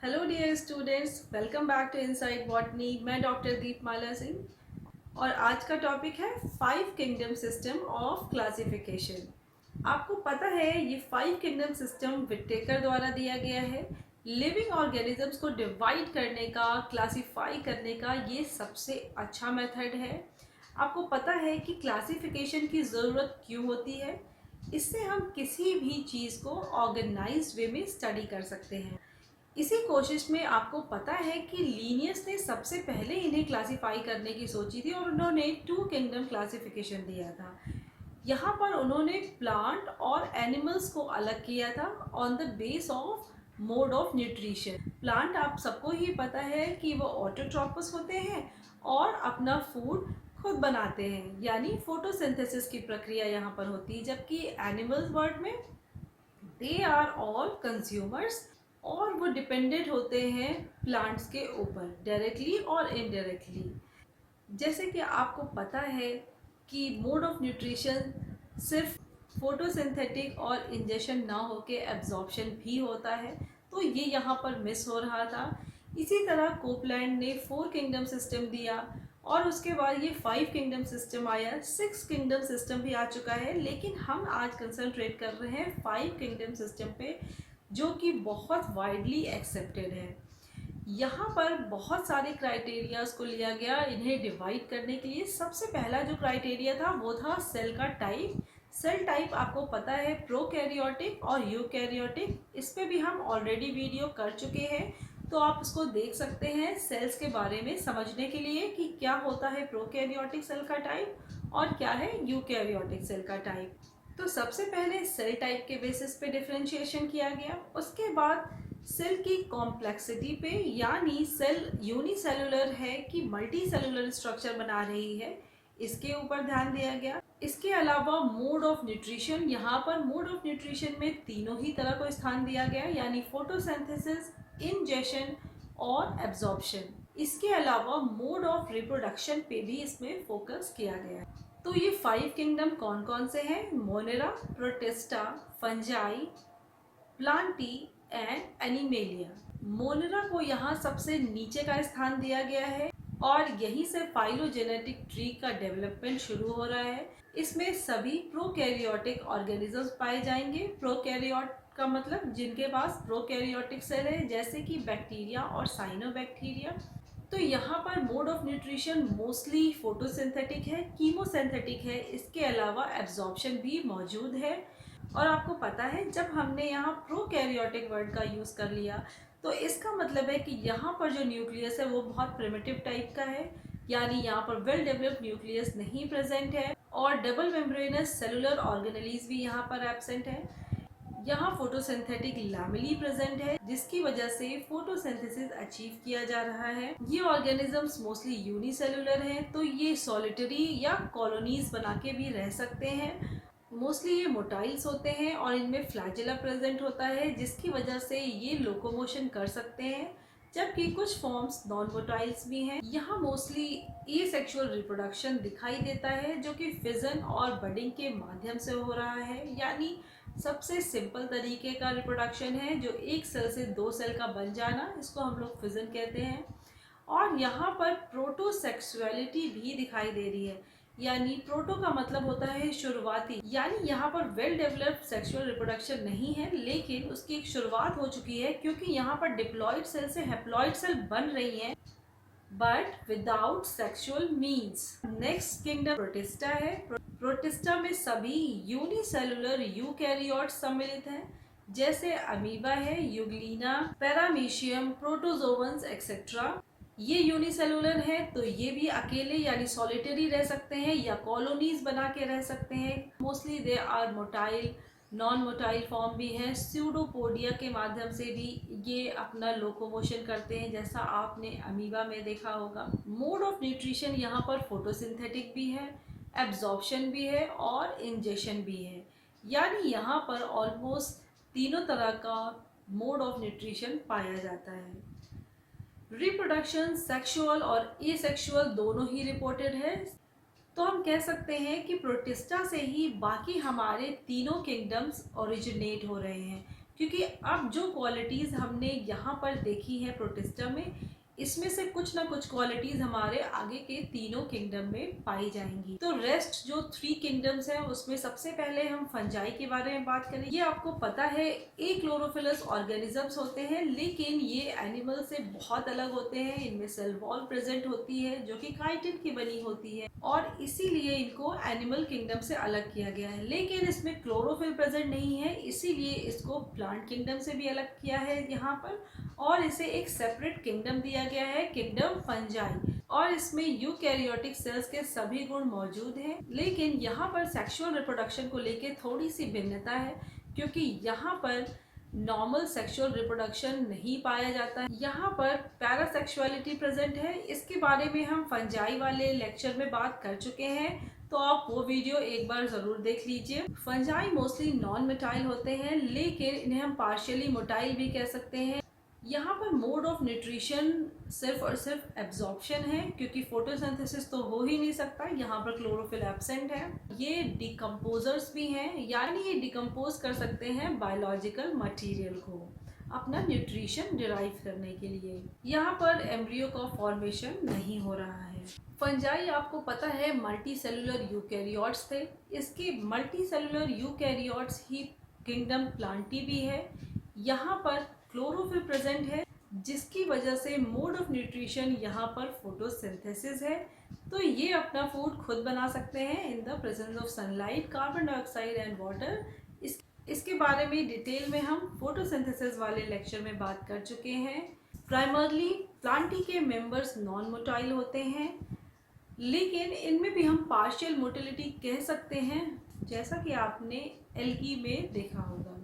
Hello dear students, welcome back to inside botany. मैं doctor Deepmala Singh और आज का टॉपिक है five kingdom system of classification. आपको पता है ये फाइव किंगडम सिस्टम विटेकर द्वारा दिया गया है। लिविंग ऑर्गेनिजम्स को डिवाइड करने का, क्लासिफाई करने का ये सबसे अच्छा मेथड है। आपको पता है कि क्लासिफिकेशन की ज़रूरत क्यों होती है। इससे हम किसी भी चीज़ को ऑर्गेनाइज्ड वे में स्टडी कर सकते हैं। इसी कोशिश में आपको पता है कि लीनियस ने सबसे पहले इन्हें क्लासिफाई करने की सोची थी और उन्होंने टू किंगडम क्लासिफिकेशन दिया था। यहाँ पर उन्होंने प्लांट और एनिमल्स को अलग किया था on the base of mode of nutrition. Plant आप सबको ही पता है कि वो ऑटोट्रॉपस होते हैं और अपना फूड खुद बनाते हैं, यानी फोटोसिंथेसिस की प्रक्रिया यहाँ पर होती है। जबकि एनिमल्स वर्ल्ड में दे आर ऑल कंज्यूमर्स और वो डिपेंडेंट होते हैं प्लांट्स के ऊपर डायरेक्टली और इनडायरेक्टली। जैसे कि आपको पता है कि मोड ऑफ न्यूट्रिशन सिर्फ फोटोसिंथेटिक और इंजेक्शन ना होके एब्जॉर्प्शन भी होता है, तो ये यहाँ पर मिस हो रहा था। इसी तरह कोपलैंड ने फोर किंगडम सिस्टम दिया और उसके बाद ये फाइव किंगडम सिस्टम आया, सिक्स किंगडम सिस्टम भी आ चुका है। लेकिन हम आज कंसंट्रेट कर रहे हैं फाइव किंगडम सिस्टम पे, जो कि बहुत वाइडली एक्सेप्टेड है। यहाँ पर बहुत सारे क्राइटेरियाज को लिया गया इन्हें डिवाइड करने के लिए। सबसे पहला जो क्राइटेरिया था वो था सेल का टाइप। सेल टाइप आपको पता है प्रोकैरियोटिक और यूकैरियोटिक, इस पे भी हम ऑलरेडी वीडियो कर चुके हैं, तो आप उसको देख सकते हैं सेल्स के बारे में समझने के लिए कि क्या होता है प्रोकैरियोटिक सेल का टाइप और क्या है यूकैरियोटिक सेल का टाइप। तो सबसे पहले सेल टाइप के बेसिस पे डिफरेंशिएशन किया गया। उसके बाद सेल की कॉम्प्लेक्सिटी पे, यानी सेल यूनिसेलुलर है कि मल्टी सेलुलर स्ट्रक्चर बना रही है, इसके ऊपर ध्यान दिया गया। इसके अलावा मोड ऑफ न्यूट्रिशन, यहाँ पर मोड ऑफ न्यूट्रिशन में तीनों ही तरह को स्थान दिया गया, यानी फोटोसिंथेसिस, इंजेशन और एब्जॉर्प्शन। इसके अलावा मोड ऑफ रिप्रोडक्शन पे भी इसमें फोकस किया गया है। तो ये फाइव किंगडम कौन कौन से हैं? Monera, protista, fungi, Plantae and animalia. Monera को यहाँ सबसे नीचे का स्थान दिया गया है और यहीं से फाइलोजेनेटिक ट्री का डेवलपमेंट शुरू हो रहा है। इसमें सभी प्रोकैरियोटिक ऑर्गेनिजम्स पाए जाएंगे। प्रोकैरियोट का मतलब जिनके पास प्रोकैरियोटिक सेल है, जैसे कि बैक्टीरिया और साइनोबैक्टीरिया। तो यहाँ पर mode of nutrition mostly photosynthetic है, कीमोसिंथेटिक है। इसके अलावा एब्जॉर्प्शन भी मौजूद है। और आपको पता है जब हमने यहाँ प्रोकैरियोटिक वर्ड का यूज़ कर लिया तो इसका मतलब है कि यहाँ पर जो न्यूक्लियस है वो बहुत प्रिमिटिव टाइप का है, यानी यहाँ पर वेल डेवलप्ड न्यूक्लियस नहीं प्रेजेंट है और डबल मेम्ब्रेनस सेलुलर ऑर्गेनेलीज भी यहाँ पर एब्सेंट है। यहाँ फोटोसिंथेटिक लैमेली प्रेजेंट है, जिसकी वजह से फोटोसिंथेसिस अचीव किया जा रहा है। ये ऑर्गेनिजम्स मोस्टली यूनिसेलुलर हैं, तो ये सॉलिटरी या कॉलोनीज बना के भी रह सकते हैं। मोस्टली ये मोटाइल्स होते हैं और इनमें फ्लैजेला प्रेजेंट होता है, जिसकी वजह से ये लोकोमोशन कर सकते हैं। जबकि कुछ फॉर्म्स नॉन मोटाइल्स भी हैं। यहाँ मोस्टली एसेक्सुअल रिप्रोडक्शन दिखाई देता है, जो कि फिजन और बडिंग के माध्यम से हो रहा है, यानी सबसे सिंपल तरीके का रिप्रोडक्शन है, जो एक सेल से दो सेल का बन जाना, इसको हम लोग फिजन कहते हैं। और यहाँ पर प्रोटोसेक्सुअलिटी भी दिखाई दे रही है, यानी प्रोटो का मतलब होता है शुरुआती, यानी यहाँ पर वेल डेवलप्ड सेक्सुअल रिप्रोडक्शन नहीं है, लेकिन उसकी एक शुरुआत हो चुकी है, क्योंकि यहाँ पर डिप्लॉइड सेल से हैप्लॉइड सेल बन रही हैं, but without sexual means. Next kingdom protista है। प्रोटिस्टा में सभी यूनिसेलुलर यूकैरियोट सम्मिलित हैं, जैसे अमीबा है, यूग्लिना, पैरामीशियम, प्रोटोजोवंस एक्सेट्रा। ये यूनिसेलुलर है, तो ये भी अकेले यानी सॉलिटरी रह सकते हैं या कॉलोनीज बना के रह सकते हैं। Mostly they are motile, non motile form भी है। स्यूडोपोडिया के माध्यम से भी ये अपना लोकोमोशन करते हैं, जैसा आपने अमीबा में देखा होगा। मोड ऑफ न्यूट्रिशन यहाँ पर फोटोसिंथेटिक भी है, एब्जॉर्प्शन भी है और इंजेक्शन भी है, यानी यहाँ पर ऑलमोस्ट तीनों तरह का मोड ऑफ न्यूट्रिशन पाया जाता है। रिप्रोडक्शन सेक्सुअल और एसेक्सुअल दोनों ही रिपोर्टेड है। तो हम कह सकते हैं कि प्रोटिस्टा से ही बाकी हमारे तीनों किंगडम्स ओरिजिनेट हो रहे हैं, क्योंकि अब जो क्वालिटीज़ हमने यहाँ पर देखी है प्रोटिस्टा में, इसमें से कुछ ना कुछ क्वालिटीज हमारे आगे के तीनों किंगडम में पाई जाएंगी। तो रेस्ट जो 3 किंगडम्स हैं उसमें सबसे पहले हम फंजाई के बारे में बात करें। ये आपको पता है क्लोरोफिलस ऑर्गेनिजम्स होते हैं, लेकिन ये एनिमल से बहुत अलग होते हैं। इनमें सेल वॉल प्रेजेंट होती है जो कि काइटिन की बनी होती है और इसीलिए इनको एनिमल किंगडम से अलग किया गया है। लेकिन इसमें क्लोरोफिल प्रेजेंट नहीं है, इसीलिए इसको प्लांट किंगडम से भी अलग किया है यहाँ पर, और इसे एक सेपरेट किंगडम दिया गया है, किंगडम फंजाई। और इसमें यूकैरियोटिक सेल्स के सभी गुण मौजूद हैं, लेकिन यहाँ पर सेक्सुअल रिप्रोडक्शन को लेके थोड़ी सी भिन्नता है, क्योंकि यहाँ पर नॉर्मल सेक्सुअल रिप्रोडक्शन नहीं पाया जाता है। यहाँ पर पैरासेक्सुअलिटी प्रेजेंट है। इसके बारे में हम फंजाई वाले लेक्चर में बात कर चुके हैं, तो आप वो वीडियो एक बार जरूर देख लीजिए। फंजाई मोस्टली नॉन मोटाइल होते हैं, लेकिन इन्हें हम पार्शियली मोटाइल भी कह सकते हैं। यहाँ पर मोड ऑफ न्यूट्रिशन सिर्फ और सिर्फ एब्जॉर्प्शन है, क्योंकि फोटोसिंथेसिस तो हो ही नहीं सकता। यहाँ पर क्लोरोफिल एब्सेंट है। ये डिकम्पोजर्स भी हैं, यानी ये डिकम्पोज कर सकते हैं बायोलॉजिकल मटेरियल को अपना न्यूट्रिशन डिराइव करने के लिए। यहाँ पर एम्ब्रियो का फॉर्मेशन नहीं हो रहा है। फंजाई आपको पता है मल्टी सेलुलर यूकैरियोट्स थे। इसके मल्टी सेलुलर यूकैरियोट्स ही किंगडम प्लांटी भी है। यहाँ पर क्लोरोफिल प्रेजेंट है, जिसकी वजह से मोड ऑफ न्यूट्रिशन यहाँ पर फोटोसिंथेसिस है। तो ये अपना फूड खुद बना सकते हैं in the presence of sunlight, carbon dioxide and water. इसके बारे में डिटेल में हम फोटोसिंथेसिस वाले लेक्चर में बात कर चुके हैं। प्राइमरली प्लांटी के मेंबर्स नॉन मोटाइल होते हैं, लेकिन इनमें भी हम पार्शियल मोटिलिटी कह सकते हैं, जैसा कि आपने एल्गी में देखा होगा।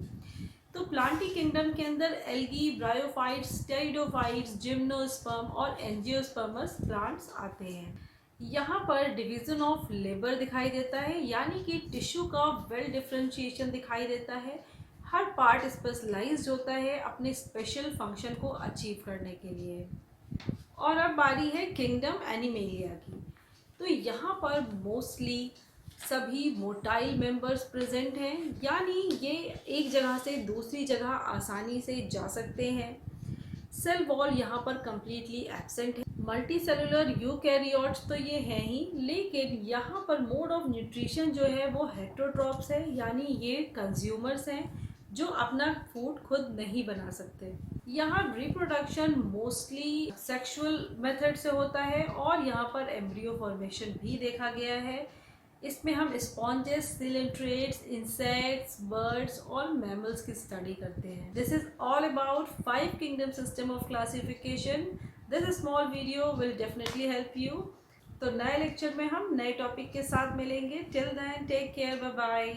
तो प्लांटी किंगडम के अंदर एल्गी, ब्रायोफाइट्स, टेरिडोफाइट्स, जिम्नोस्पर्म और एंजियोस्पर्मस प्लांट्स आते हैं। यहाँ पर डिवीजन ऑफ लेबर दिखाई देता है, यानी कि टिश्यू का वेल डिफरेंशिएशन दिखाई देता है। हर पार्ट स्पेशलाइज्ड होता है अपने स्पेशल फंक्शन को अचीव करने के लिए। और अब बारी है किंगडम एनिमेलिया की। तो यहाँ पर मोस्टली सभी मोटाइल मेंबर्स प्रेजेंट हैं, यानी ये एक जगह से दूसरी जगह आसानी से जा सकते हैं। सेल वॉल यहाँ पर कम्प्लीटली एब्सेंट है। मल्टी सेलुलर यूकैरियोट्स तो ये हैं ही, लेकिन यहाँ पर मोड ऑफ न्यूट्रिशन जो है वो हेटेरोट्रॉप्स है, यानी ये कंज्यूमर्स हैं जो अपना फूड खुद नहीं बना सकते। यहाँ रिप्रोडक्शन मोस्टली सेक्सुअल मेथड से होता है और यहाँ पर एम्ब्रियो फॉर्मेशन भी देखा गया है। इसमें हम स्पॉन्जेस, सिलेंट्रेट्स, इंसेक्ट्स, बर्ड्स और मैमल्स की स्टडी करते हैं। This is all about 5 kingdom system of classification. This small video will definitely help you. तो नए लेक्चर में हम नए टॉपिक के साथ मिलेंगे। Till then take care, bye bye.